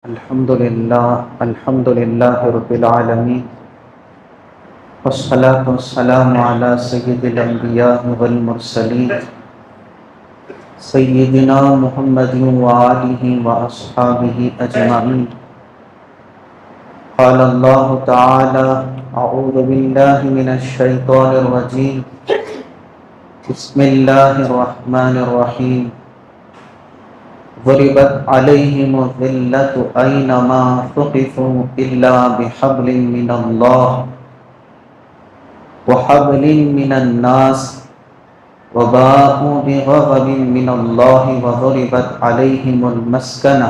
الحمد للہ رب العالمین والصلاة والسلام علی سید الانبیاء والمرسلین سیدنا محمد وآلہ واصحابہ اجمعین۔ قال اللہ تعالی اعوذ باللہ من الشیطان الرجیم بسم اللہ الرحمن الرحیم۔ ضربت علیہم الذلۃ اینما ثقفوا الا بحبل من اللہ وحبل من الناس وباءوا بغضب من اللہ وضربت علیہم المسکنہ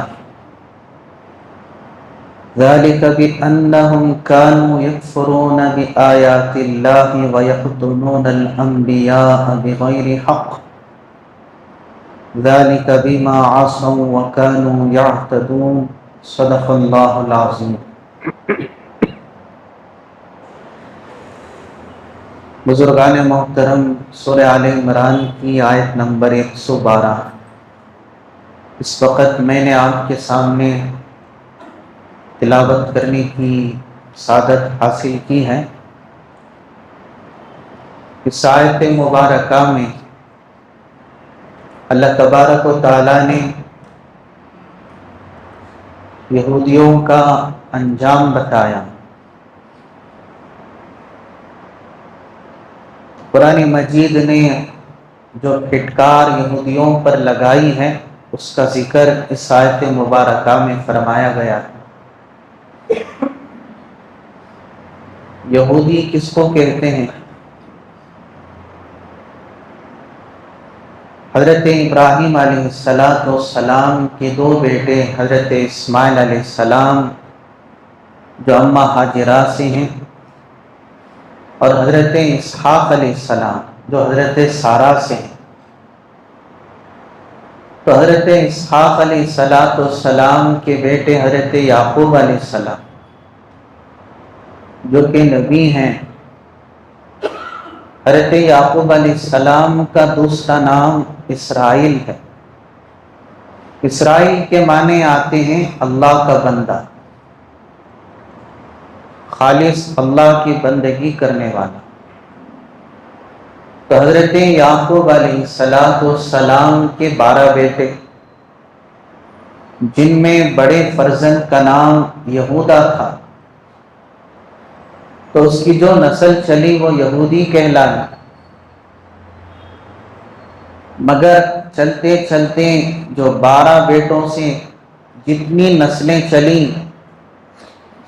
ذلک بأنہم كانوا یکفرون بآیات اللہ ویقتلون الانبیاء بغیر حق ذلك بما عصوا وكانوا يعتدون۔ صدق اللہ العظیم۔ بزرگان محترم، سورہ آل عمران کی آیت نمبر 112 اس وقت میں نے آپ کے سامنے تلاوت کرنے کی سعادت حاصل کی ہے۔ اس آیت مبارکہ میں اللہ تبارک و تعالیٰ نے یہودیوں کا انجام بتایا۔ قرآن مجید نے جو پھٹکار یہودیوں پر لگائی ہے اس کا ذکر اس آیت مبارکہ میں فرمایا گیا ہے۔ یہودی کس کو کہتے ہیں؟ حضرت ابراہیم علیہ السلام کے دو بیٹے حضرت اسماعیل علیہ السلام جو اماں ہاجرہ سے ہیں، اور حضرت اسحاق علیہ السلام جو حضرت سارہ سے ہیں۔ تو حضرت اسحاق علیہ السلام کے بیٹے حضرت یعقوب علیہ السلام جو کہ نبی ہیں، حضرت یعقوب علیہ السلام کا دوسرا نام اسرائیل ہے۔ اسرائیل کے معنی آتے ہیں اللہ کا بندہ، خالص اللہ کی بندگی کرنے والا۔ تو حضرت یعقوب علیہ السلام کے 12 بیٹے، جن میں بڑے فرزند کا نام یہودا تھا، تو اس کی جو نسل چلی وہ یہودی کہلائی۔ مگر چلتے چلتے جو 12 بیٹوں سے جتنی نسلیں چلیں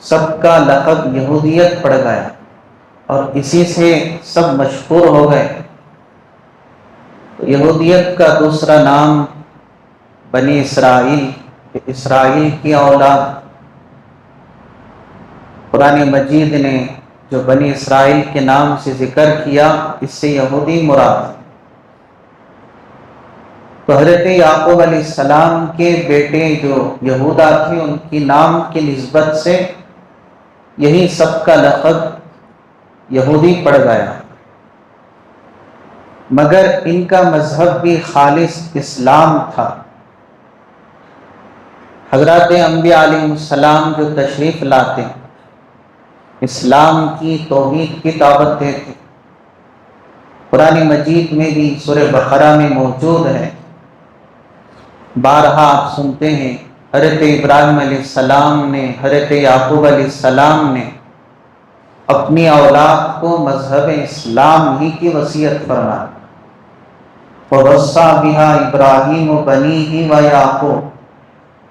سب کا لقب یہودیت پڑ گیا، اور اسی سے سب مشہور ہو گئے۔ تو یہودیت کا دوسرا نام بنی اسرائیل، اسرائیل کی اولاد۔ قرآن مجید نے جو بنی اسرائیل کے نام سے ذکر کیا، اس سے یہودی مراد۔ تو حضرت یعقوب علیہ السلام کے بیٹے جو یہودا تھے، ان کی نام کی نسبت سے یہی سب کا لقب یہودی پڑ گیا۔ مگر ان کا مذہب بھی خالص اسلام تھا۔ حضرات انبیاء علیہ السلام جو تشریف لاتے اسلام کی توحید کی دعوت دیتے۔ قرآن مجید میں بھی سورہ بقرہ میں موجود ہے، بارہا آپ سنتے ہیں حضرت ابراہیم علیہ السلام نے، حضرت یعقوب علیہ السلام نے اپنی اولاد کو مذہب اسلام ہی کی وصیت فرمائی۔ وَوَصَّى بِهَا إِبْرَاهِيمُ بَنِيهِ وَيَعْقُوبُ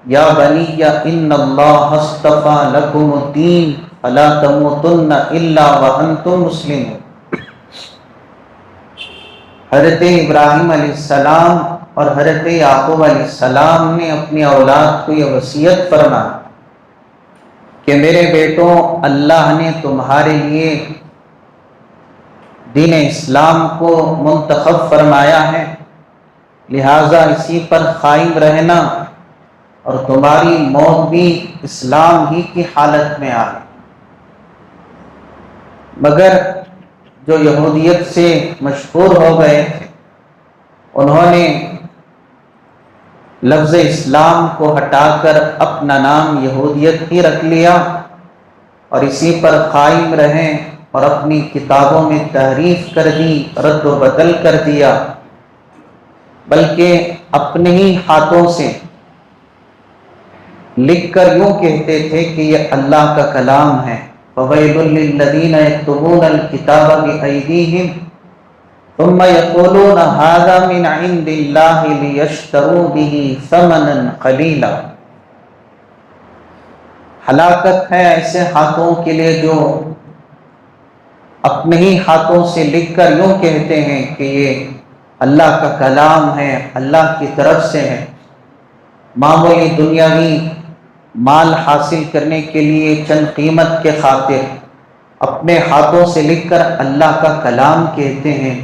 يَا بَنِيَّ إِنَّ اللَّهَ اصْطَفَى لَكُمُ الدِّينَ فَلَا تَمُوتُنَّ إِلَّا وَأَنْتُمْ مُسْلِمُونَ۔ حضرت ابراہیم علیہ السلام اور حضرت یعقوب علیہ السلام نے اپنی اولاد کو یہ وصیت فرمائی کہ میرے بیٹوں، اللہ نے تمہارے لیے دین اسلام کو منتخب فرمایا ہے، لہٰذا اسی پر قائم رہنا، اور تمہاری موت بھی اسلام ہی کی حالت میں آئے۔ مگر جو یہودیت سے مشہور ہو گئے تھے، انہوں نے لفظ اسلام کو ہٹا کر اپنا نام یہودیت ہی رکھ لیا اور اسی پر قائم رہیں اور اپنی کتابوں میں تحریف کر دی، رد و بدل کر دیا، بلکہ اپنے ہی ہاتھوں سے لکھ کر یوں کہتے تھے کہ یہ اللہ کا کلام ہے۔ فَوَيْلٌ لِّلَّذِينَ يَكْتُبُونَ الْكِتَابَ بِأَيْدِيهِمْ ثُمَّ يَقُولُونَ هَٰذَا مِنْ عِندِ اللَّهِ لِيَشْتَرُوا بِهِ ثَمَنًا قَلِيلًا۔ ہلاکت ہے ایسے ہاتھوں کے لیے جو اپنے ہی ہاتھوں سے لکھ کر یوں کہتے ہیں کہ یہ اللہ کا کلام ہے، اللہ کی طرف سے ہے، معمولی دنیاوی مال حاصل کرنے کے لیے چند قیمت کے خاطر اپنے ہاتھوں سے لکھ کر اللہ کا کلام کہتے ہیں۔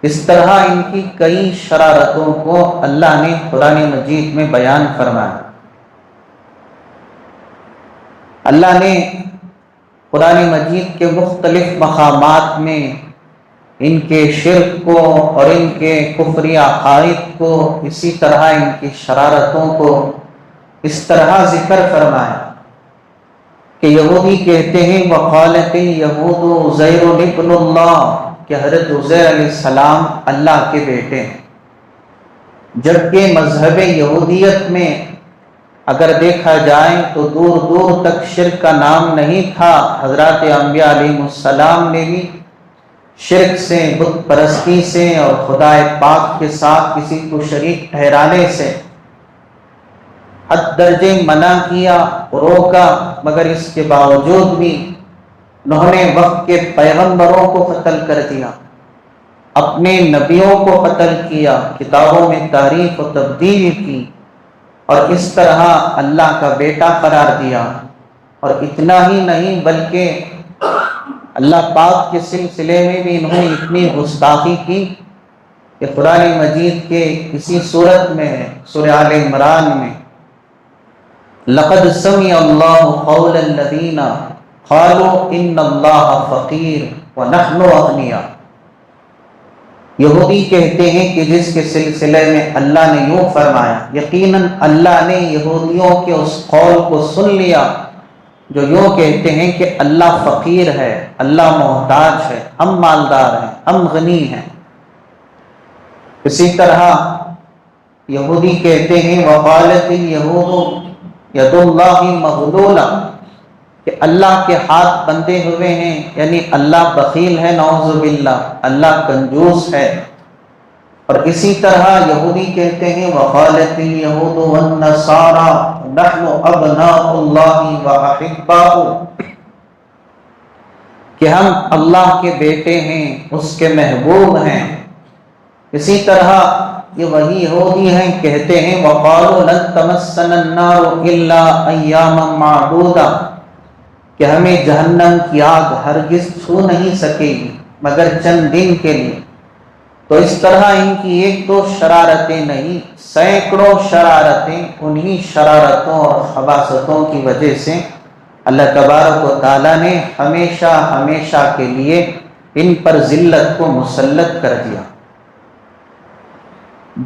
اس طرح ان کی کئی شرارتوں کو اللہ نے قرآن مجید میں بیان فرمایا۔ اللہ نے قرآن مجید کے مختلف مقامات میں ان کے شرک کو اور ان کے کفری عقائد کو، اسی طرح ان کی شرارتوں کو اس طرح ذکر فرمایا کہ یہودی کہتے ہیں وقالت اليہود عزیر ابن اللہ، کہ حضرت عزیر علیہ السلام اللہ کے بیٹے ہیں، جبکہ مذہب یہودیت میں اگر دیکھا جائے تو دور دور تک شرک کا نام نہیں تھا۔ حضرات انبیاء علیہ السلام نے بھی شرک سے، بت پرستی سے اور خدا پاک کے ساتھ کسی کو شریک ٹھہرانے سے حد درجے منع کیا، روکا، مگر اس کے باوجود بھی انہوں نے وقت کے پیغمبروں کو قتل کر دیا، اپنے نبیوں کو قتل کیا، کتابوں میں تحریف و تبدیل کی اور اس طرح اللہ کا بیٹا قرار دیا۔ اور اتنا ہی نہیں بلکہ اللہ پاک کے سلسلے میں بھی انہوں نے اتنی گستاخی کی کہ قرآن مجید کے اسی صورت میں ہے، سورہ آل عمران میں لَقَدْ سَمِعَ اللَّهُ قَوْلَ الَّذِينَ قَالُوا إِنَّ اللَّهَ فَقِيرٌ وَنَحْنُ أَغْنِيَاءُ۔ یہودی کہتے ہیں کہ جس کے سلسلے میں اللہ نے یوں فرمایا، یقیناً اللہ نے یہودیوں کے اس قول کو سن لیا جو یوں کہتے ہیں کہ اللہ فقیر ہے، اللہ محتاج ہے، ہم مالدار ہیں، ہم غنی ہیں۔ اسی طرح یہودی کہتے ہیں وقالت اليہود ید اللہ مغلولہ، کہ اللہ کے ہاتھ بندھے ہوئے ہیں، یعنی اللہ بخیل ہے، نعوذ باللہ، اللہ کنجوس ہے۔ اور اسی طرح یہودی کہتے ہیں وقالت الیہود والنصارى نحن ابناء اللہ واحباؤہ، کہ ہم اللہ کے بیٹے ہیں، اس کے محبوب ہیں۔ اسی طرح یہ وہی یہودی ہیں کہتے ہیں وقالوا لن تمسنا النار الا ایاما معدودہ، کہ ہمیں جہنم کی آگ ہرگز چھو نہیں سکے گی مگر چند دن کے لیے۔ تو اس طرح ان کی ایک دو شرارتیں نہیں، سینکڑوں شرارتیں، انہی شرارتوں اور خباثتوں کی وجہ سے اللہ تبارک و تعالیٰ نے ہمیشہ ہمیشہ کے لیے ان پر ذلت کو مسلط کر دیا۔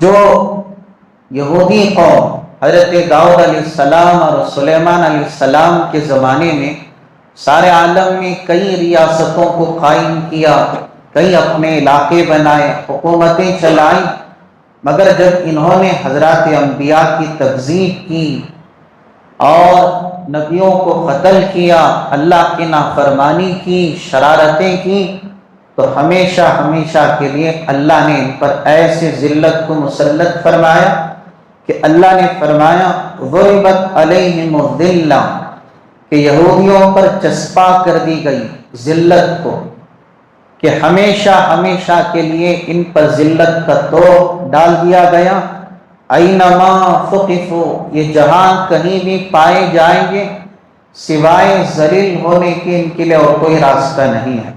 جو یہودی قوم حضرت داؤد علیہ السلام اور سلیمان علیہ السلام کے زمانے میں سارے عالم میں کئی ریاستوں کو قائم کیا، کئی اپنے علاقے بنائے، حکومتیں چلائیں، مگر جب انہوں نے حضرات انبیاء کی تکذیب کی اور نبیوں کو قتل کیا، اللہ کی نافرمانی کی، شرارتیں کی، تو ہمیشہ ہمیشہ کے لیے اللہ نے ان پر ایسے ذلت کو مسلط فرمایا کہ اللہ نے فرمایا ضربت علیہم الذلہ، کہ یہودیوں پر چسپاں کر دی گئی ذلت کو، کہ ہمیشہ ہمیشہ کے لیے ان پر ذلت کا توق ڈال دیا گیا۔ اینما ثقفوا، یہ جہاں کہیں بھی پائے جائیں گے سوائے ذلیل ہونے کے ان کے لیے اور کوئی راستہ نہیں ہے۔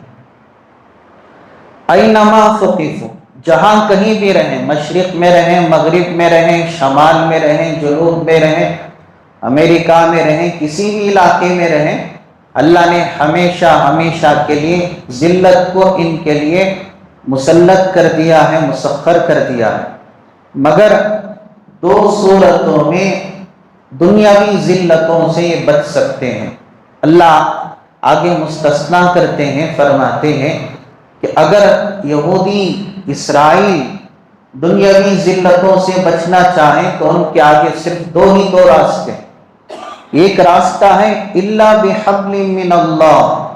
اینما ثقفوا، جہاں کہیں بھی رہیں، مشرق میں رہیں، مغرب میں رہیں، شمال میں رہیں، جنوب میں رہیں، امریکہ میں رہیں، کسی بھی علاقے میں رہیں، اللہ نے ہمیشہ ہمیشہ کے لیے ذلت کو ان کے لیے مسلط کر دیا ہے، مسخر کر دیا ہے۔ مگر دو صورتوں میں دنیاوی ذلتوں سے یہ بچ سکتے ہیں۔ اللہ آگے مستثنا کرتے ہیں، فرماتے ہیں کہ اگر یہودی اسرائیل دنیاوی ذلتوں سے بچنا چاہیں تو ان کے آگے صرف دو راستے ہیں۔ ایک راستہ ہے الا بحبل من اللہ،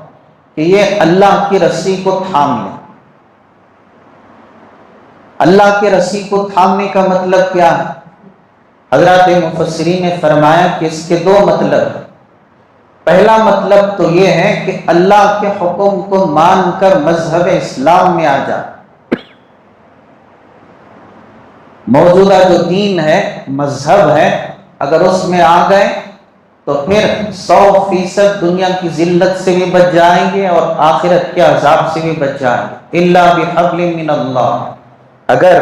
کہ یہ اللہ کی رسی کو تھام لیں۔ اللہ کی رسی کو تھامنے کا مطلب کیا ہے؟ حضرات مفسرین نے فرمایا کہ اس کے دو مطلب ہیں۔ پہلا مطلب تو یہ ہے کہ اللہ کے حکم کو مان کر مذہب اسلام میں آ جائے۔ موجودہ جو دین ہے، مذہب ہے، اگر اس میں آ گئے تو پھر 100% دنیا کی ذلت سے بھی بچ جائیں گے اور آخرت کے عذاب سے بھی بچ جائیں گے۔ الا بحبل من اللہ، اگر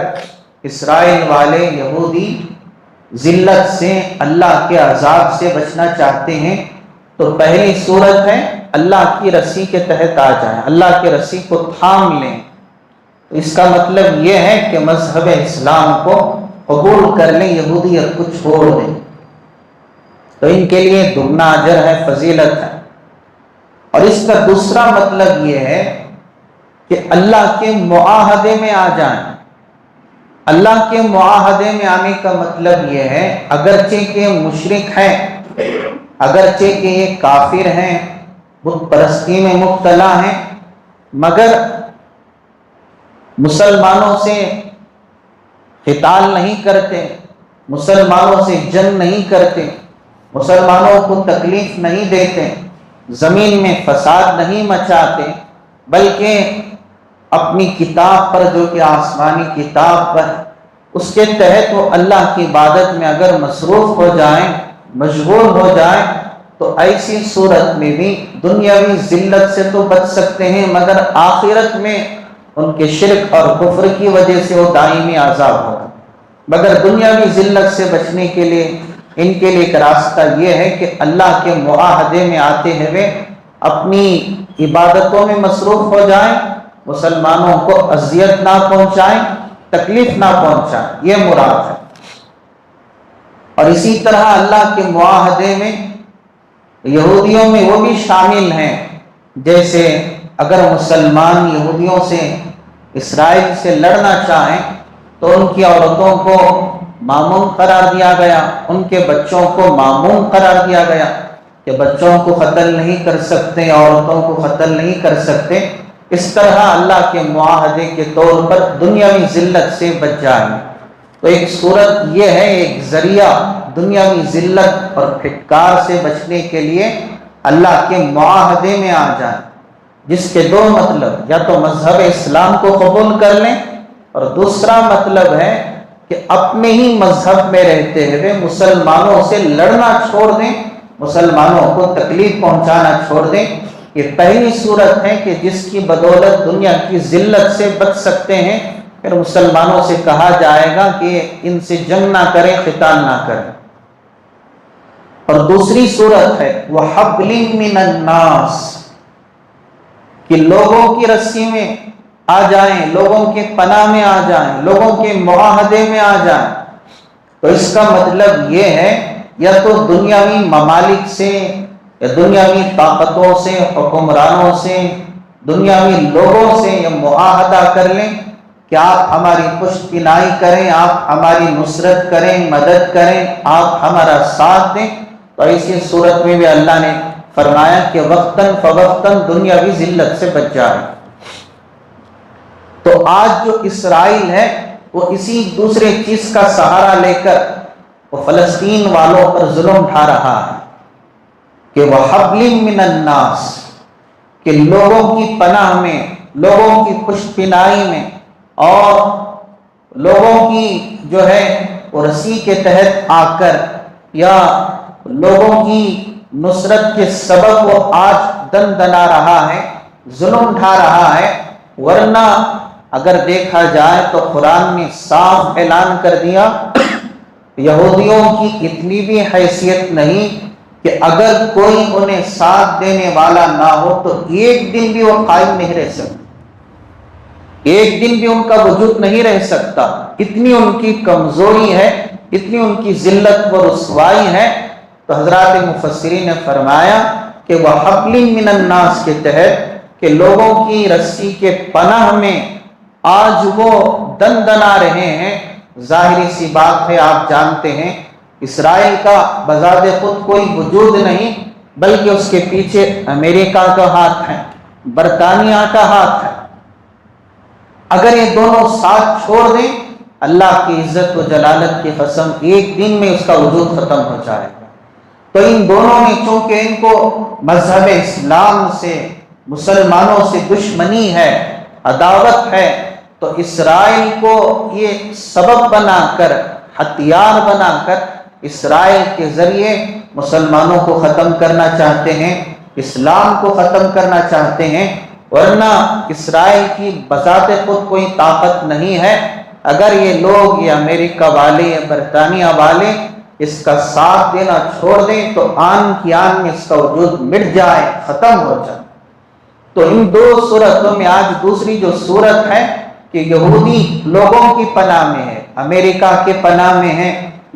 اسرائیل والے یہودی ذلت سے، اللہ کے عذاب سے بچنا چاہتے ہیں تو پہلی صورت ہے اللہ کی رسی کے تحت آ جائیں، اللہ کی رسی کو تھام لیں۔ تو اس کا مطلب یہ ہے کہ مذہب اسلام کو قبول کر لیں، یہودیت کو چھوڑ دیں، تو ان کے لیے دگنا اجر ہے، فضیلت ہے۔ اور اس کا دوسرا مطلب یہ ہے کہ اللہ کے معاہدے میں آ جائیں۔ اللہ کے معاہدے میں آنے کا مطلب یہ ہے اگرچہ کہ مشرک ہیں، اگرچہ کہ یہ کافر ہیں، بت پرستی میں مبتلا ہیں، مگر مسلمانوں سے قتال نہیں کرتے، مسلمانوں سے جنگ نہیں کرتے، مسلمانوں کو تکلیف نہیں دیتے، زمین میں فساد نہیں مچاتے، بلکہ اپنی کتاب پر، جو کہ آسمانی کتاب پر، اس کے تحت وہ اللہ کی عبادت میں اگر مصروف ہو جائیں، مشغول ہو جائیں، تو ایسی صورت میں بھی دنیاوی ذلت سے تو بچ سکتے ہیں، مگر آخرت میں ان کے شرک اور کفر کی وجہ سے وہ دائمی عذاب ہوگا۔ مگر دنیاوی ذلت سے بچنے کے لیے ان کے لیے ایک راستہ یہ ہے کہ اللہ کے معاہدے میں آتے ہوئے اپنی عبادتوں میں مصروف ہو جائیں، مسلمانوں کو اذیت نہ پہنچائیں، تکلیف نہ پہنچائیں، یہ مراد ہے۔ اور اسی طرح اللہ کے معاہدے میں یہودیوں میں وہ بھی شامل ہیں، جیسے اگر مسلمان یہودیوں سے، اسرائیل سے لڑنا چاہیں تو ان کی عورتوں کو معمون قرار دیا گیا، ان کے بچوں کو معمون قرار دیا گیا کہ بچوں کو قتل نہیں کر سکتے، عورتوں کو قتل نہیں کر سکتے۔ اس طرح اللہ کے معاہدے کے طور پر دنیاوی ذلت سے بچ جائیں۔ تو ایک صورت یہ ہے، ایک ذریعہ دنیاوی ذلت اور پھٹکار سے بچنے کے لیے اللہ کے معاہدے میں آ جائیں، جس کے دو مطلب، یا تو مذہب اسلام کو قبول کر لیں، اور دوسرا مطلب ہے کہ اپنے ہی مذہب میں رہتے ہوئے مسلمانوں سے لڑنا چھوڑ دیں، مسلمانوں کو تکلیف پہنچانا چھوڑ دیں۔ یہ پہلی صورت ہے کہ جس کی بدولت دنیا کی ذلت سے بچ سکتے ہیں۔ پھر مسلمانوں سے کہا جائے گا کہ ان سے جنگ نہ کریں، قتال نہ کریں۔ اور دوسری صورت ہے وَحَبْلٍ مِّنَ النَّاسِ، کہ لوگوں کی رسی میں آ جائیں، لوگوں کے پناہ میں آ جائیں، لوگوں کے معاہدے میں آ جائیں۔ تو اس کا مطلب یہ ہے یا تو دنیاوی ممالک سے، یا دنیاوی طاقتوں سے، حکمرانوں سے، دنیاوی لوگوں سے یہ معاہدہ کر لیں کہ آپ ہماری پشت پناہی کریں، آپ ہماری نصرت کریں، مدد کریں، آپ ہمارا ساتھ دیں۔ تو ایسی صورت میں بھی اللہ نے فرمایا کہ وقتاً فوقتاً دنیاوی ذلت سے بچ جائیں۔ تو آج جو اسرائیل ہے وہ اسی دوسرے چیز کا سہارا لے کر وہ فلسطین والوں پر ظلم ڈھا رہا ہے کہ وَحَبْلٍ مِّنَ النَّاسِ، کہ لوگوں کی پناہ میں، لوگوں کی پشت پناہی میں، اور لوگوں کی جو ہے وہ رسی کے تحت آ کر، یا لوگوں کی نصرت کے سبب وہ آج دن دنا رہا ہے، ظلم ڈھا رہا ہے۔ ورنہ اگر دیکھا جائے تو قرآن نے صاف اعلان کر دیا، یہودیوں کی اتنی بھی حیثیت نہیں کہ اگر کوئی انہیں ساتھ دینے والا نہ ہو تو ایک دن بھی وہ قائم نہیں رہ سکتے، ایک دن بھی ان کا وجود نہیں رہ سکتا۔ اتنی ان کی کمزوری ہے اتنی ان کی ذلت و رسوائی ہے، تو حضرات مفسرین نے فرمایا کہ وہ حبل من الناس کے تحت کہ لوگوں کی رسی کے پناہ میں آج وہ دن دنا رہے ہیں۔ ظاہری سی بات ہے، آپ جانتے ہیں اسرائیل کا بذات خود کوئی وجود نہیں، بلکہ اس کے پیچھے امریکہ کا ہاتھ ہے، برطانیہ کا ہاتھ ہے۔ اگر یہ دونوں ساتھ چھوڑ دیں، اللہ کی عزت و جلالت کی قسم ایک دن میں اس کا وجود ختم ہو جائے گا۔ تو ان دونوں نے چونکہ ان کو مذہب اسلام سے، مسلمانوں سے دشمنی ہے، عداوت ہے، تو اسرائیل کو یہ سبب بنا کر، ہتھیار بنا کر اسرائیل کے ذریعے مسلمانوں کو ختم کرنا چاہتے ہیں، اسلام کو ختم کرنا چاہتے ہیں۔ ورنہ اسرائیل کی بذات خود کوئی طاقت نہیں ہے۔ اگر یہ لوگ، یہ امریکہ والے یا برطانیہ والے اس کا ساتھ دینا چھوڑ دیں تو آن کی آن میں اس کا وجود مٹ جائے، ختم ہو جائے۔ تو ان دو صورتوں میں آج دوسری جو صورت ہے کہ یہودی لوگوں کی پناہ میں ہے، امریکہ کے پناہ میں ہے،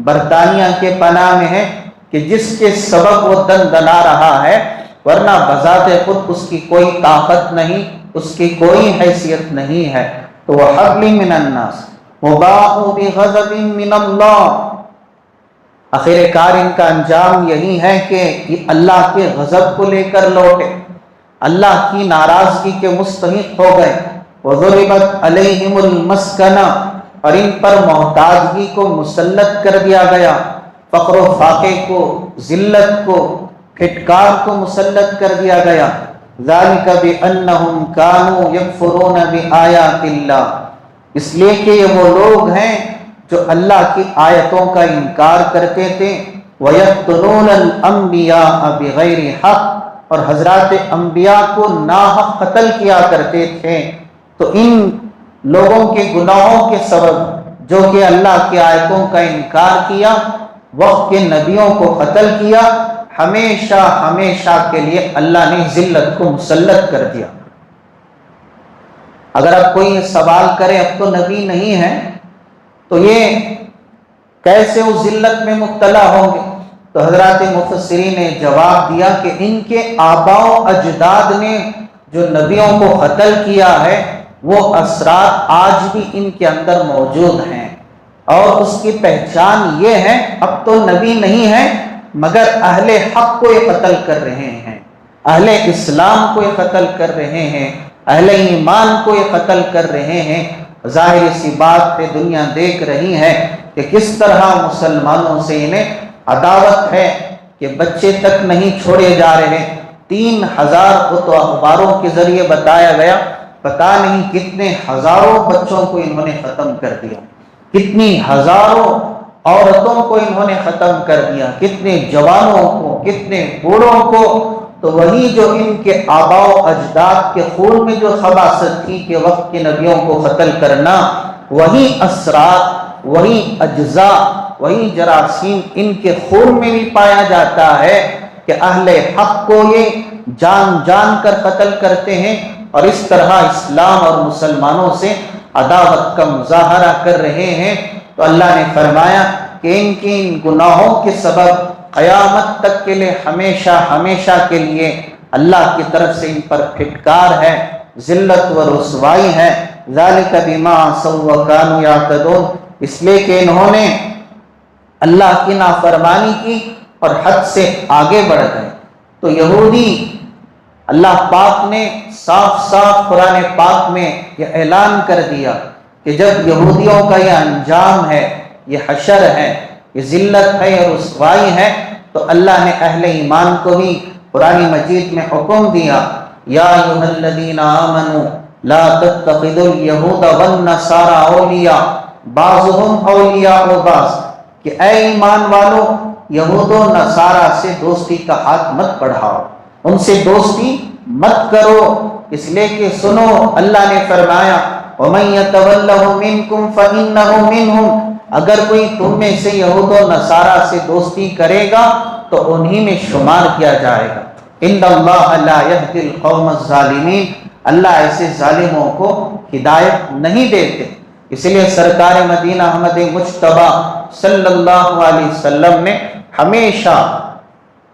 برطانیہ کے پناہ میں ہے، کہ جس کے سبب وہ دن دنا رہا ہے، ورنہ بذات خود اس کی کوئی طاقت نہیں، اس کی کوئی حیثیت نہیں ہے۔ تو وہ حبل من الناس وباءوا بغضب من اللہ، آخر کار ان کا انجام یہی ہے کہ یہ اللہ کے غضب کو لے کر لوٹے، اللہ کی ناراضگی کے مستحق ہو گئے۔ وَضُرِبَتْ عَلَيْهِمُ الْمَسْكَنَةُ، اور ان پر محتاجگی کو مسلط کر دیا گیا، فقر و فاقے کو، ذلت کو، پھٹکار کو مسلط کر دیا گیا۔ ذَلِكَ بِأَنَّهُمْ كَانُوا يَكْفُرُونَ بِآيَاتِ اللَّهِ، اس لیے کہ یہ وہ لوگ ہیں جو اللہ کی آیتوں کا انکار کرتے تھے۔ وَيَقْتُلُونَ الْأَنْبِيَاءَ بِغَيْرِ حَقٍّ، اور حضرات انبیاء کو ناحق قتل کیا کرتے تھے۔ تو ان لوگوں کے گناہوں کے سبب، جو کہ اللہ کی آیتوں کا انکار کیا، وقت کے نبیوں کو قتل کیا، ہمیشہ ہمیشہ کے لیے اللہ نے ذلت کو مسلط کر دیا۔ اگر اب کوئی یہ سوال کرے اب تو نبی نہیں ہے تو یہ کیسے اس ذلت میں مبتلا ہوں گے، تو حضرات مفسرین نے جواب دیا کہ ان کے آباء و اجداد نے جو نبیوں کو قتل کیا ہے، وہ اثرات آج بھی ان کے اندر موجود ہیں، اور اس کی پہچان یہ ہے، اب تو نبی نہیں ہے مگر اہل حق کو یہ قتل کر رہے ہیں، اہل اسلام کو یہ قتل کر رہے ہیں، اہل ایمان کو یہ قتل کر رہے ہیں۔ ظاہر سی بات پہ دنیا دیکھ رہی ہے کہ کس طرح مسلمانوں سے انہیں عداوت ہے، کہ بچے تک نہیں چھوڑے جا رہے۔ 3000 کو تو اخباروں کے ذریعے بتایا گیا، پتہ نہیں کتنے ہزاروں بچوں کو انہوں نے ختم کر دیا، کتنی ہزاروں عورتوں کو انہوں نے ختم کر دیا، کتنے جوانوں کو، کتنے بوڑھوں کو۔ تو وہی جو ان کے آباء و اجداد کے خون میں جو خباثت تھی کہ وقت کے نبیوں کو قتل کرنا، وہی اثرات، وہی اجزاء، وہی جراثیم ان کے خون میں بھی پایا جاتا ہے کہ اہل حق کو یہ جان جان کر قتل کرتے ہیں، اور اس طرح اسلام اور مسلمانوں سے عداوت کا مظاہرہ کر رہے ہیں۔ تو اللہ نے فرمایا کہ ان کی ان گناہوں کے سبب قیامت تک کے لیے، ہمیشہ ہمیشہ کے لیے اللہ کی طرف سے ان پر پھٹکار ہے، ذلت و رسوائی ہے۔ ذالک بما عصوا وکانوا یعتدون، اس لیے کہ انہوں نے اللہ کی نافرمانی کی اور حد سے آگے بڑھ گئے۔ تو یہودی، اللہ پاک نے صاف صاف قرآن پاک میں یہ اعلان کر دیا کہ جب یہودیوں کا یہ انجام ہے، یہ حشر ہے، یہ ذلت ہے، یہ رسوائی ہے، تو اللہ نے اہل ایمان کو بھی قرآن مجید میں حکم دیا، یا ایھا الذین آمنوا لا تتخذوا اليہود والنصارى اولیاء بعضهم اولیاء بعض، کہ اے ایمان والو، یہود و نصارہ سے دوستی کا ہاتھ مت بڑھاؤ، ان سے دوستی مت کرو، اس لیے کہ سنو، اللہ نے فرمایا وَمَن يَتَوَلَّهُ مِنْكُمْ فَإِنَّهُ مِنْهُمْ، اگر کوئی تم میں سے یہود و نصارہ سے دوستی کرے گا تو انہی میں شمار کیا جائے گا۔ إِنَّ اللَّهَ لَا يَهْدِي الْقَوْمَ الظَّالِمِينَ، اللہ ایسے ظالموں کو ہدایت نہیں دیتے۔ اس لیے سرکار مدینہ احمد مجتبی صلی اللہ علیہ وسلم نے ہمیشہ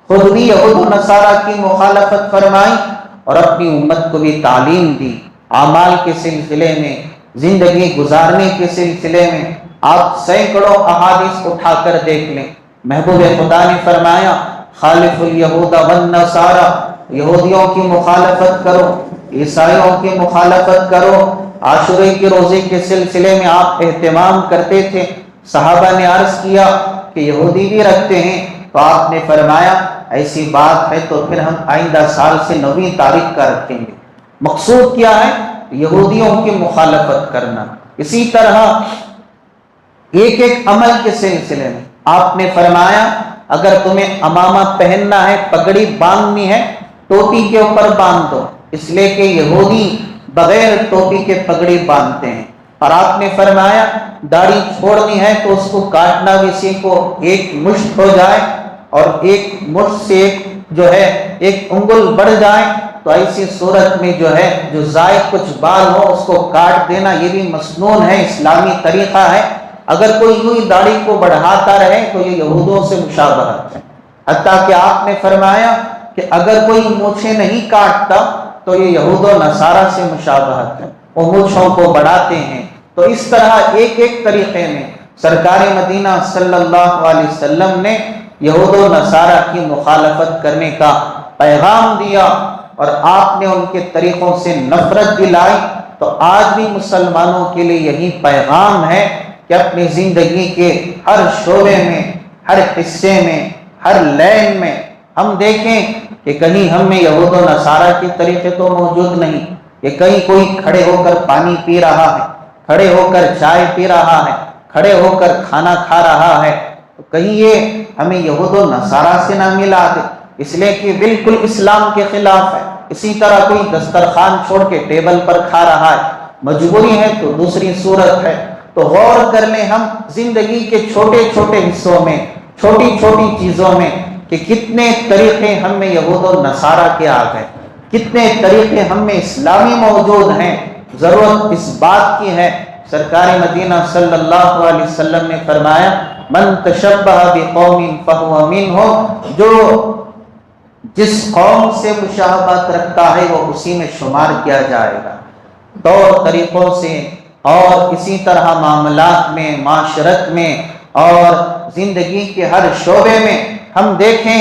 خود بھی یہود و نصارہ کی مخالفت فرمائی اور اپنی امت کو بھی تعلیم دی۔ اعمال کے سلسلے میں، زندگی گزارنے کے سلسلے میں آپ سینکڑوں احادیث اٹھا کر دیکھ لیں۔ محبوب خدا نے فرمایا خالف الیہود والنصارى، یہودیوں کی مخالفت کرو، عیسائیوں کی مخالفت کرو۔ عاشورے کے روزے کے سلسلے میں آپ اہتمام کرتے تھے۔ صحابہ نے عرض کیا کہ یہودی بھی رکھتے ہیں، تو آپ نے فرمایا ایسی بات ہے تو پھر ہم آئندہ سال سے 9 تاریخ کا رکھیں گے۔ مقصود کیا ہے؟ یہودیوں کی مخالفت کرنا۔ اسی طرح ایک ایک عمل کے سلسلے میں آپ نے فرمایا اگر تمہیں امامہ پہننا ہے، پگڑی باندھنی ہے، ٹوپی کے اوپر باندھ دو، اس لیے کہ یہودی بغیر ٹوپی کے پگڑی باندھتے ہیں۔ اور آپ نے فرمایا داڑھی چھوڑنی ہے تو اس کو کاٹنا بھی سیکھو، ایک مشت ہو جائے اور ایک مشت سے ایک انگل بڑھ جائے تو ایسی صورت میں جو زائد کچھ بال ہو اس کو کاٹ دینا، یہ بھی مسنون ہے، اسلامی طریقہ ہے۔ اگر کوئی یوں ہی داڑھی کو بڑھاتا رہے تو یہ یہودوں سے مشابہت ہے۔ حتیٰ کہ آپ نے فرمایا کہ اگر کوئی مونچھیں نہیں کاٹتا تو یہ یہود و نصارہ سے مشابہت ہے، وہ مونچھوں کو بڑھاتے ہیں۔ تو اس طرح ایک ایک طریقے میں سرکار مدینہ صلی اللہ علیہ وسلم نے یہود و نصارہ کی مخالفت کرنے کا پیغام دیا اور آپ نے ان کے طریقوں سے نفرت دلائی۔ تو آج بھی مسلمانوں کے لیے یہی پیغام ہے کہ اپنی زندگی کے ہر شعبے میں، ہر حصے میں، ہر لین میں ہم دیکھیں کہ کہیں ہم میں یہود و نصارہ کے طریقے تو موجود نہیں، کہ کہیں کوئی کھڑے ہو کر پانی پی رہا ہے، کھڑے ہو کر چائے پی رہا ہے، کھڑے ہو کر کھانا کھا رہا ہے، تو کہیں یہ ہمیں یہود و نصارہ سے نہ ملا دے، اس لیے کہ بالکل اسلام کے خلاف ہے۔ اسی طرح کوئی دسترخوان چھوڑ کے ٹیبل پر کھا رہا ہے، مجبوری ہے تو دوسری صورت ہے۔ تو غور کر لیں ہم زندگی کے چھوٹے چھوٹے حصوں میں، چھوٹی چھوٹی چیزوں میں کہ کتنے طریقے ہم میں یہود و نصارہ کے آ گئے، کتنے طریقے ہم میں اسلامی موجود ہیں۔ ضرورت اس بات کی ہے، سرکار مدینہ صلی اللہ علیہ وسلم نے فرمایا من تشبہ بقوم فہو منہم، جو جس قوم سے مشابہت رکھتا ہے وہ اسی میں شمار کیا جائے گا۔ طور طریقوں سے اور اسی طرح معاملات میں، معاشرت میں اور زندگی کے ہر شعبے میں ہم دیکھیں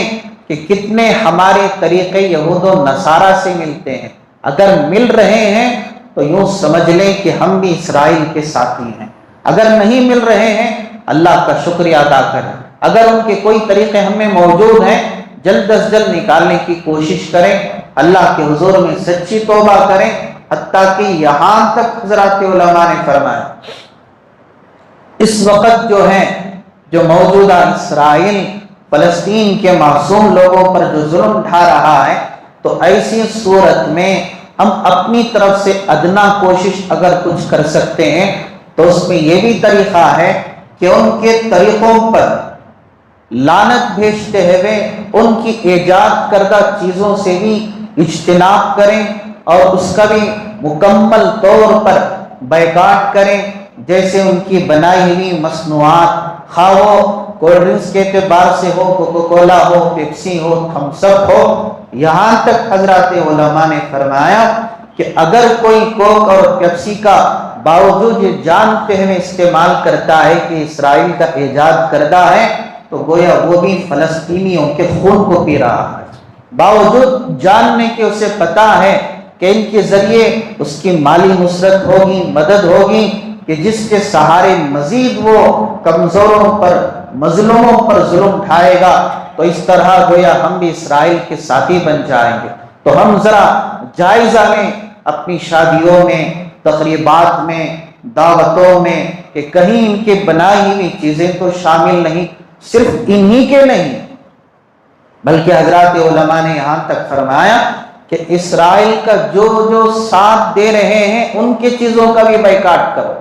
کہ کتنے ہمارے طریقے یہود و نصارہ سے ملتے ہیں۔ اگر مل رہے ہیں تو یوں سمجھ لیں کہ ہم بھی اسرائیل کے ساتھی ہیں، اگر نہیں مل رہے ہیں اللہ کا شکریہ ادا کریں۔ اگر ان کے کوئی طریقے ہم میں موجود ہیں جلد از جلد نکالنے کی کوشش کریں، اللہ کے حضور میں سچی توبہ کریں۔ حتیٰ کہ یہاں تک حضرات علماء نے فرمایا اس وقت جو موجودہ اسرائیل فلسطین کے معصوم لوگوں پر جو ظلم ڈھا رہا ہے، تو ایسی صورت میں ہم اپنی طرف سے ادنا کوشش اگر کچھ کر سکتے ہیں تو اس میں یہ بھی طریقہ ہے کہ ان کے طریقوں پر لعنت بھیجتے ہوئے ان کی ایجاد کردہ چیزوں سے بھی اجتناب کریں اور اس کا بھی مکمل طور پر بائیکاٹ کریں۔ جیسے ان کی بنائی ہوئی مصنوعات، خواہ وہ کولڈ ڈرنکس کے اعتبار سے ہو، کوکو کولا ہو، پیپسی ہو، تھمس اپ ہو، یہاں تک حضرات علماء نے فرمایا کہ اگر کوئی کوک اور پیپسی کا باوجود یہ جانتے ہوئے استعمال کرتا ہے کہ اسرائیل کا ایجاد کردہ ہے تو گویا وہ بھی فلسطینیوں کے خون کو پی رہا ہے، باوجود جاننے کے اسے پتا ہے کہ ان کے ذریعے اس کی مالی نصرت ہوگی، مدد ہوگی، کہ جس کے سہارے مزید وہ کمزوروں پر، مظلوموں پر ظلم ڈھائے گا۔ تو اس طرح گویا ہم بھی اسرائیل کے ساتھی بن جائیں گے۔ تو ہم ذرا جائزہ لیں اپنی شادیوں میں، تقریبات میں، دعوتوں میں کہ کہیں ان کے بنائی ہوئی چیزیں تو شامل نہیں۔ صرف انہی کے نہیں بلکہ حضرات علماء نے یہاں تک فرمایا کہ اسرائیل کا جو ساتھ دے رہے ہیں ان کی چیزوں کا بھی بائیکاٹ کرو۔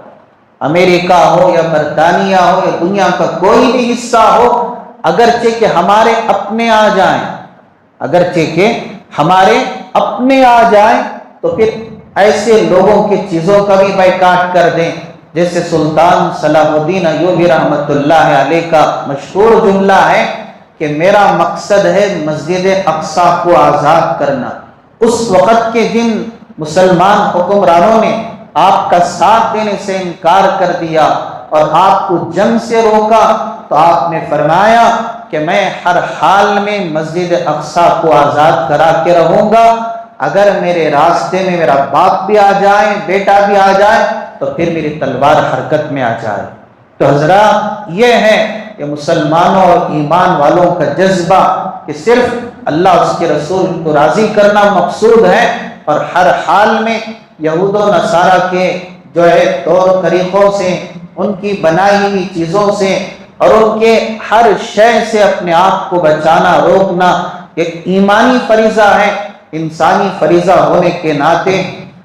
امریکہ ہو یا برطانیہ ہو یا دنیا کا کوئی بھی حصہ ہو، اگرچہ کہ ہمارے اپنے آ جائیں، اگرچہ کہ ہمارے اپنے آ جائیں تو پھر ایسے لوگوں کی چیزوں کا بھی بائیکاٹ کر دیں۔ جیسے سلطان صلاح الدین ایوبی رحمۃ اللہ علیہ کا مشہور جملہ ہے کہ میرا مقصد ہے مسجد اقصی کو آزاد کرنا۔ اس وقت کے جن مسلمان حکمرانوں نے آپ کا ساتھ دینے سے انکار کر دیا اور آپ کو جنگ سے روکا، تو آپ نے فرمایا کہ میں ہر حال میں مسجد اقصی کو آزاد کرا کے رہوں گا، اگر میرے راستے میں میرا باپ بھی آ جائے، بیٹا بھی آ جائے، تو پھر میری تلوار حرکت میں آ جائے۔ تو حضرات یہ ہے کہ مسلمانوں اور ایمان والوں کا جذبہ کہ صرف اللہ اس کے رسول کو راضی کرنا مقصود ہے، اور ہر حال میں یہود و نصارہ کے جو ہے طور طریقوں سے، ان کی بنائی ہوئی چیزوں سے اور ان کے ہر شے سے اپنے آپ کو بچانا، روکنا ایک ایمانی فریضہ ہے۔ انسانی فریضہ ہونے کے ناطے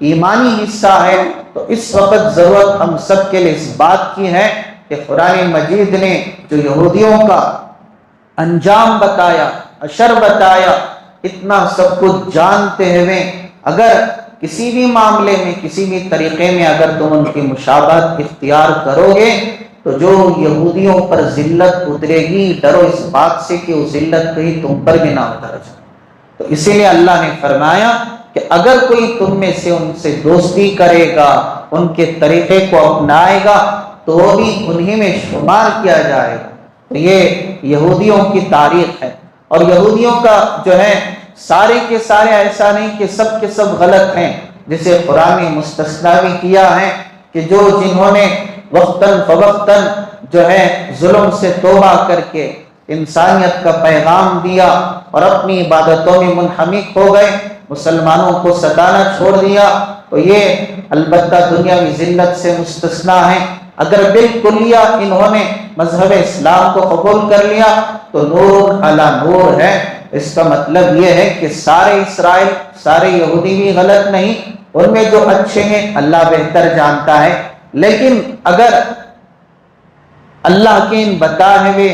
ایمانی حصہ ہے۔ تو اس وقت ضرورت ہم سب کے لیے اس بات کی ہے کہ قرآن مجید نے جو یہودیوں کا انجام بتایا، اشر بتایا، اتنا سب کچھ جانتے ہوئے اگر کسی بھی معاملے میں، کسی بھی طریقے میں اگر تم ان کی مشابہت اختیار کرو گے تو جو یہودیوں پر ذلت اترے گی، ڈرو اس بات سے کہ وہ ذلت کہیں تم پر بھی نہ اتر جائے۔ تو اسی لیے اللہ نے فرمایا کہ اگر کوئی تم میں سے ان سے دوستی کرے گا، ان کے طریقے کو اپنائے گا، تو وہ بھی انہی میں شمار کیا جائے گا۔ تو یہ یہودیوں کی تاریخ ہے، اور یہودیوں کا جو ہے سارے کے سارے ایسا نہیں کہ سب کے سب غلط ہیں، جسے قرآن مستثنیٰ بھی کیا ہے کہ جو جنہوں نے وقتاً فوقتاً جو ہے ظلم سے توبہ کر کے انسانیت کا پیغام دیا اور اپنی عبادتوں میں منہمک ہو گئے، مسلمانوں کو ستانا چھوڑ دیا، تو یہ البتہ دنیاوی ذلت سے مستثنیٰ ہیں۔ اگر بالکلیہ انہوں نے مذہب اسلام کو قبول کر لیا تو نور علی نور ہے۔ اس کا مطلب یہ ہے کہ سارے اسرائیل، سارے یہودی بھی غلط نہیں، ان میں جو اچھے ہیں اللہ بہتر جانتا ہے۔ لیکن اگر اللہ کے ان بتائے ہوئے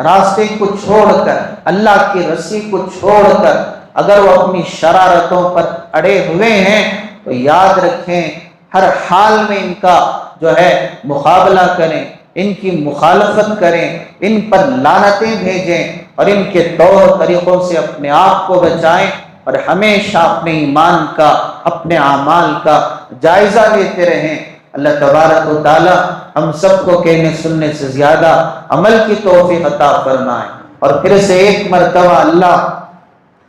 راستے کو چھوڑ کر، اللہ کی رسی کو چھوڑ کر اگر وہ اپنی شرارتوں پر اڑے ہوئے ہیں تو یاد رکھیں ہر حال میں ان کا جو ہے مقابلہ کریں، ان کی مخالفت کریں، ان پر لعنتیں بھیجیں اور ان کے طور طریقوں سے اپنے آپ کو بچائیں، اور ہمیشہ اپنے ایمان کا، اپنے اعمال کا جائزہ لیتے رہیں۔ اللہ تبارک و تعالی ہم سب کو کہنے سننے سے زیادہ عمل کی توفیق عطا فرمائے، اور پھر سے ایک مرتبہ اللہ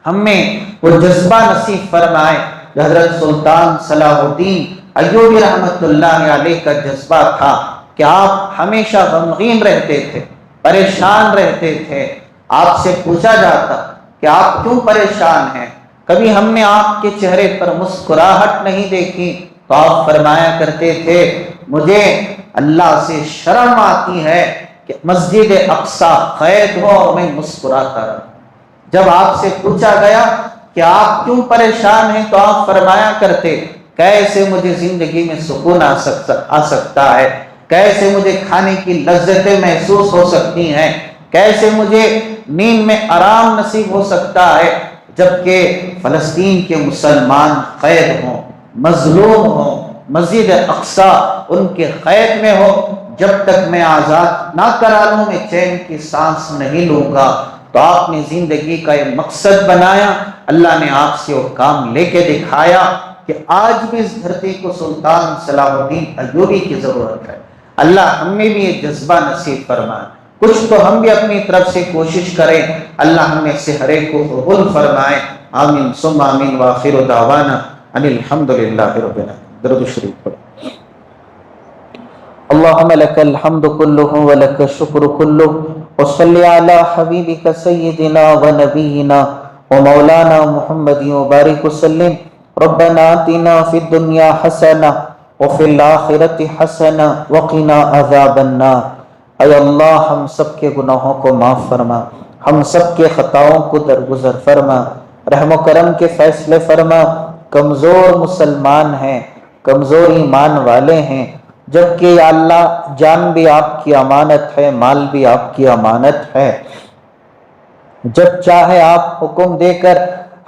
ہمیں وہ جذبہ نصیب فرمائے جو حضرت سلطان صلاح الدین ایوبی رحمۃ اللہ علیہ کا جذبہ تھا کہ آپ ہمیشہ غمگین رہتے تھے، پریشان رہتے تھے۔ آپ سے پوچھا جاتا کہ آپ کیوں پریشان ہیں، کبھی ہم نے آپ کے چہرے پر مسکراہٹ نہیں دیکھی، تو آپ فرمایا کرتے تھے مجھے اللہ سے شرم آتی ہے کہ مسجد اقصی قید ہو اور میں مسکراتا رہوں۔ جب آپ سے پوچھا گیا کہ آپ کیوں پریشان ہیں تو آپ فرمایا کرتے کیسے مجھے زندگی میں سکون آ سکتا ہے، کیسے مجھے کھانے کی لذتیں محسوس ہو سکتی ہیں، کیسے مجھے نیند میں آرام نصیب ہو سکتا ہے، جبکہ فلسطین کے مسلمان قید ہوں، مظلوم ہوں، مسجد اقصی ان کے قید میں ہو، جب تک میں آزاد نہ کرا لوں میں چین کی سانس نہیں لوں گا۔ تو آپ نے زندگی کا ایک مقصد بنایا، اللہ نے آپ سے وہ کام لے کے دکھایا کہ آج بھی اس دھرتی کو سلطان صلاح الدین ایوبی کی ضرورت ہے۔ اللہ ہمیں بھی یہ جذبہ نصیب فرمائے، کچھ تو ہم بھی اپنی طرف سے کوشش کریں، اللہ ہمیں سے ہر ایک کو قبول فرمائے۔ آمین ثم آمین، وآخر دعوانا ان الحمدللہ رب العالمین۔ درود شریف پڑھیں۔ اللهم لك الحمد كله ولك الشكر كله، وصل على حبيبك سيدنا ونبينا ومولانا محمد وبارك وسلم۔ ربنا آتنا في الدنيا حسنة وفي الآخرة حسنة وقنا عذاب النار۔ اے اللہ ہم سب کے گناہوں کو معاف فرما، ہم سب کے خطاؤں کو درگزر فرما، رحم و کرم کے فیصلے فرما۔ کمزور مسلمان ہیں، کمزور ایمان والے ہیں، جبکہ یا اللہ جان بھی آپ کی امانت ہے، مال بھی آپ کی امانت ہے، جب چاہے آپ حکم دے کر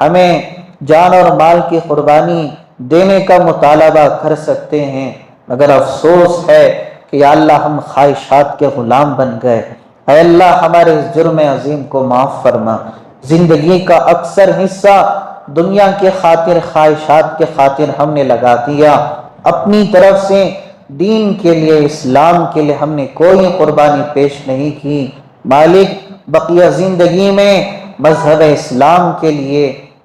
ہمیں جان اور مال کی قربانی دینے کا مطالبہ کر سکتے ہیں، مگر افسوس ہے کہ یا اللہ ہم خواہشات کے غلام بن گئے۔ اے اللہ ہمارے اس جرم عظیم کو معاف فرما۔ زندگی کا اکثر حصہ دنیا کے خاطر، خواہشات کے خاطر ہم نے لگا دیا، اپنی طرف سے دین کے لیے، اسلام کے لیے ہم نے کوئی قربانی پیش نہیں کی۔ مالک بقیہ زندگی میں مذہب اسلام کے لیے،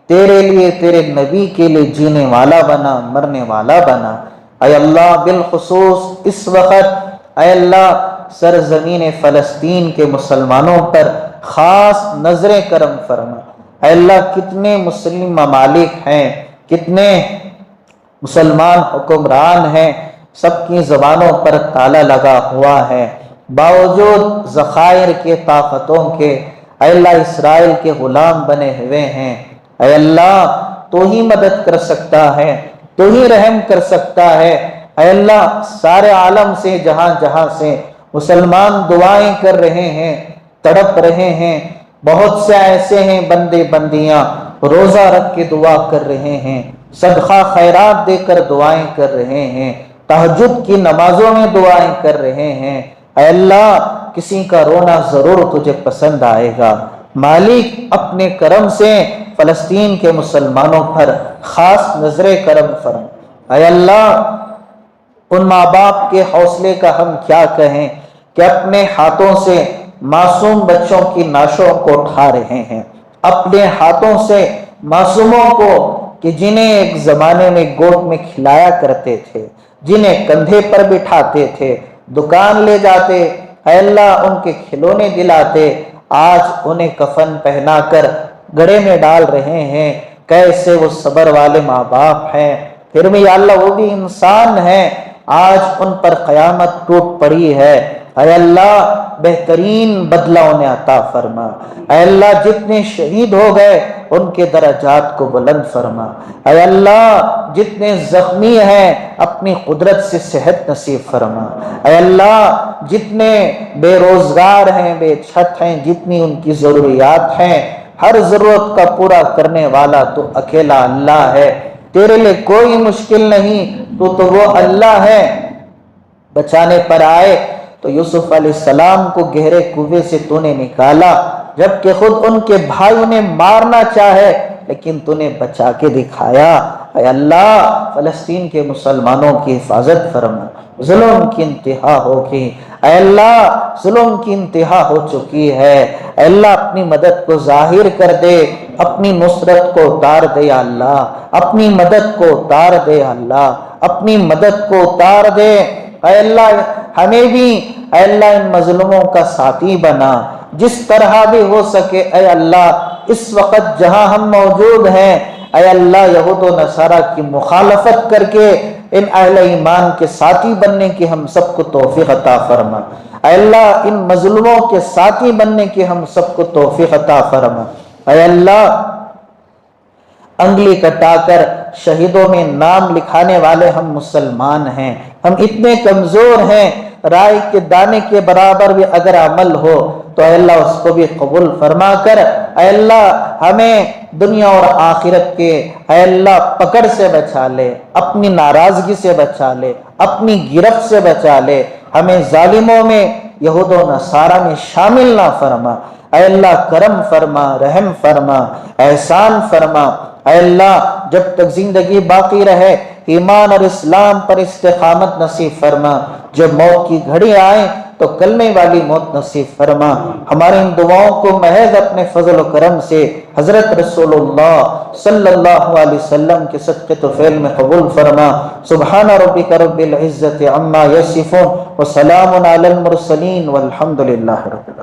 تیرے نبی کے لیے جینے والا بنا، مرنے والا بنا۔ اے اللہ بالخصوص اس وقت اے اللہ سرزمین فلسطین کے مسلمانوں پر خاص نظر کرم فرما۔ اے اللہ کتنے مسلم ممالک ہیں، کتنے مسلمان حکمران ہیں، سب کی زبانوں پر تالا لگا ہوا ہے، باوجود ذخائر کے، طاقتوں کے اے اللہ اسرائیل کے غلام بنے ہوئے ہیں۔ اے اللہ تو ہی مدد کر سکتا ہے، تو ہی رحم کر سکتا ہے۔ اے اللہ سارے عالم سے، جہاں جہاں سے مسلمان دعائیں کر رہے ہیں، تڑپ رہے ہیں، بہت سے ایسے ہیں بندے بندیاں روزہ رکھ کے دعا کر رہے ہیں، صدقہ خیرات دے کر دعائیں کر رہے ہیں، تہجد کی نمازوں میں دعائیں کر رہے ہیں۔ اے اللہ کسی کا رونا ضرور تجھے پسند آئے گا۔ مالک اپنے کرم سے فلسطین کے مسلمانوں پر خاص نظر کرم فرما۔ اے اللہ ان ماں باپ کے حوصلے کا ہم کیا کہیں کہ اپنے ہاتھوں سے معصوم بچوں کی نعشوں کو اٹھا رہے ہیں، اپنے ہاتھوں سے معصوموں کو کہ جنہیں ایک زمانے میں گود میں کھلایا کرتے تھے، جنہیں کندھے پر بٹھاتے تھے، دکان لے جاتے، اے اللہ ان کے کھلونے دلاتے، آج انہیں کفن پہنا کر گڑھے میں ڈال رہے ہیں۔ کیسے وہ صبر والے ماں باپ ہیں، پھر بھی یا اللہ وہ بھی انسان ہیں، آج ان پر قیامت ٹوٹ پڑی ہے۔ اے اللہ بہترین بدلہ انہیں عطا فرما۔ اے اللہ جتنے شہید ہو گئے ان کے درجات کو بلند فرما۔ اے اللہ جتنے زخمی ہیں اپنی قدرت سے صحت نصیب فرما۔ اے اللہ جتنے بے روزگار ہیں، بے چھت ہیں، جتنی ان کی ضروریات ہیں، ہر ضرورت کا پورا کرنے والا تو اکیلا اللہ ہے، تیرے لیے کوئی مشکل نہیں، تو وہ اللہ ہے۔ بچانے پر آئے تو یوسف علیہ السلام کو گہرے کنویں سے تو نے نکالا، جبکہ خود ان کے بھائی انہیں مارنا چاہے لیکن تو نے بچا کے دکھایا۔ اے اللہ فلسطین کے مسلمانوں کی حفاظت فرما، ظلم کی انتہا ہوگی، اے اللہ ظلم کی انتہا ہو چکی ہے، اے اللہ اپنی مدد کو ظاہر کر دے، اپنی نصرت کو اتار دے یا اللہ، اپنی مدد کو اتار دے یا اللہ، اپنی مدد کو اتار دے۔ اے اللہ ہمیں بھی اے اللہ ان مظلوموں کا ساتھی بنا، جس طرح بھی ہو سکے۔ اے اللہ اس وقت جہاں ہم موجود ہیں اے اللہ یہود و نصارہ کی مخالفت کر کے ان اہل ایمان کے ساتھی بننے کی ہم سب کو توفیق عطا فرما۔ اے اللہ ان مظلوموں کے ساتھی بننے کی ہم سب کو توفیق عطا فرما۔ اے اللہ انگلی کٹا کر شہیدوں میں نام لکھانے والے ہم مسلمان ہیں، ہم اتنے کمزور ہیں، رائے کے دانے کے برابر بھی اگر عمل ہو تو اے اللہ اس کو بھی قبول فرما کر اے اللہ ہمیں دنیا اور آخرت کے اے اللہ پکڑ سے بچا لے، اپنی ناراضگی سے بچا لے، اپنی گرفت سے بچا لے، ہمیں ظالموں میں یہود و نصارہ میں شامل نہ فرما۔ اے اللہ کرم فرما، رحم فرما، احسان فرما۔ اے اللہ جب تک زندگی باقی رہے ایمان اور اسلام پر استقامت نصیب فرما، جب موت کی گھڑی آئے تو کلمے والی موت نصیب فرما۔ ہماری ان دعاؤں کو محض اپنے فضل و کرم سے حضرت رسول اللہ صلی اللہ علیہ وسلم کے صدقے طفیل میں قبول فرما۔ سبحان ربک رب العزت عما یصفون وسلام علی المرسلین والحمد للہ رب العالمین۔